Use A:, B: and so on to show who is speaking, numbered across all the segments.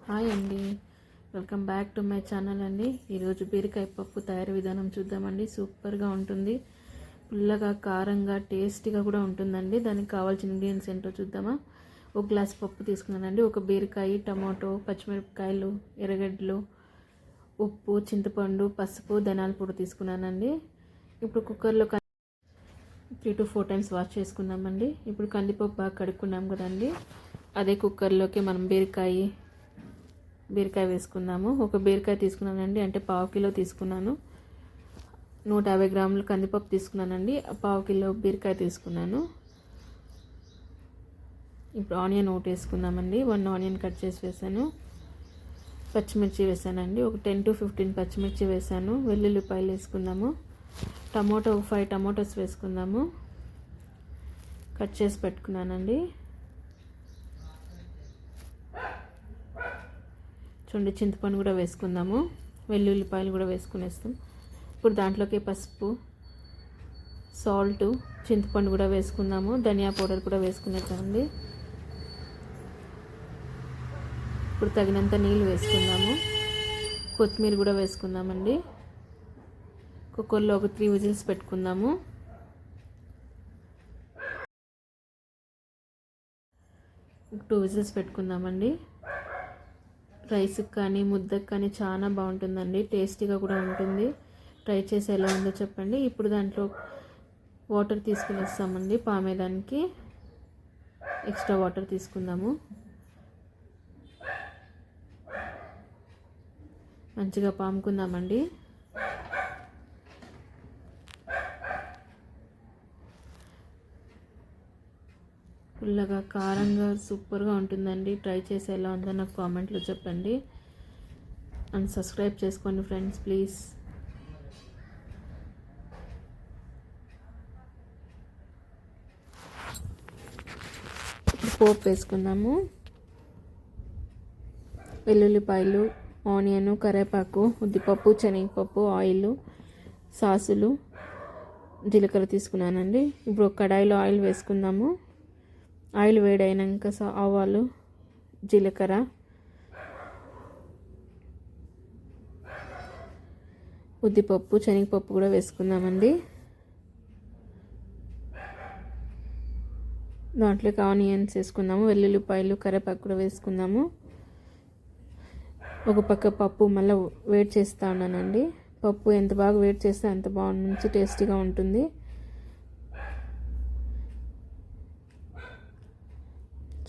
A: Hi అండి, welcome back to my channel అండి. ఈరోజు బీరకాయ పప్పు తయారీ విధానం చూద్దామండి. సూపర్గా ఉంటుంది, పుల్లగా కారంగా టేస్టీగా కూడా ఉంటుందండి. దానికి కావాల్సిన ఇంగ్రీడియంట్స్ ఏంటో చూద్దామా. ఒక గ్లాస్ పప్పు తీసుకున్నానండి, ఒక బీరకాయ, టమాటో, పచ్చిమిరపకాయలు, ఎర్రగడ్డలు, ఉప్పు, చింతపండు, పసుపు, ధనియాల పొడి తీసుకున్నానండి. ఇప్పుడు కుక్కర్లో 3 to 4 times వాష్ చేసుకుందామండి. ఇప్పుడు కందిపప్పు బాగా కడుక్కున్నాం కదండి, అదే కుక్కర్లోకి మనం బీరకాయ వేసుకుందాము. ఒక బీరకాయ తీసుకున్నానండి, అంటే 1/2 కిలో తీసుకున్నాను. 150 గ్రాములు కందిపప్పు తీసుకున్నానండి, 1/2 కిలో బీరకాయ తీసుకున్నాను. ఇప్పుడు ఆనియన్ ఒకటి వేసుకుందామండి. 1 ఆనియన్ కట్ చేసి వేసాను. పచ్చిమిర్చి వేసానండి, ఒక 10 to 15 పచ్చిమిర్చి వేసాను. వెల్లుల్లిపాయలు వేసుకుందాము. టమాటో 5 టమాటోస్ వేసుకుందాము, కట్ చేసి పెట్టుకున్నానండి. చూడండి, చింతపండు కూడా వేసుకుందాము, వెల్లుల్లిపాయలు కూడా వేసుకునేస్తాం. ఇప్పుడు దాంట్లోకి పసుపు, సాల్ట్, చింతపండు కూడా వేసుకుందాము. ధనియా పౌడర్ కూడా వేసుకునేద్దామండి. ఇప్పుడు తగినంత నీళ్ళు వేసుకుందాము. కొత్తిమీర కూడా వేసుకుందామండి. కుక్కర్లో ఒక 3 విజిల్స్ పెట్టుకుందాము. ఒక 2 విజిల్స్ పెట్టుకుందామండి. రైస్కి కానీ ముద్దకు కానీ చాలా బాగుంటుందండి, టేస్టీగా కూడా ఉంటుంది. ట్రై చేసి ఎలా ఉందో చెప్పండి. ఇప్పుడు దాంట్లో వాటర్ తీసుకుని వస్తామండి. పామేదానికి ఎక్స్ట్రా వాటర్ తీసుకుందాము. మంచిగా పాముకుందామండి. పుల్లగా కారంగా సూపర్గా ఉంటుందండి. ట్రై చేసి ఎలా ఉందో నాకు కామెంట్లో చెప్పండి. అండ్ సబ్స్క్రైబ్ చేసుకోండి ఫ్రెండ్స్, ప్లీజ్. పోపు వేసుకుందాము. వెల్లుల్లిపాయలు, ఆనియన్, కరివేపాకు, ఉద్దిపప్పు, శనగపప్పు, ఆయిల్, సాసులు, జీలకర్ర తీసుకున్నానండి. ఇప్పుడు ఒక కడాయిలో ఆయిల్ వేసుకుందాము. ఆయిల్ వేడైనాక ఆవాలు, జీలకర్ర, ఉద్దిపప్పు, శనగపప్పు కూడా వేసుకుందామండి. దాంట్లోకి ఆనియన్స్ వేసుకుందాము. వెల్లుల్లిపాయలు, కరివేపాకు కూడా వేసుకుందాము. ఒక పక్క పప్పు మళ్ళీ వేడి చేస్తూ ఉన్నానండి. పప్పు ఎంత బాగా వేడి చేస్తే అంత మంచి టేస్టీగా ఉంటుంది.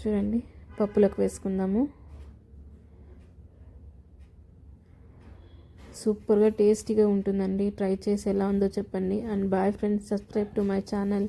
A: చూడండి, పప్పులకు వేసుకుందాము. సూపర్గా టేస్టీగా ఉంటుందండి. ట్రై చేసి ఎలా ఉందో చెప్పండి. And bye friends, subscribe to my channel.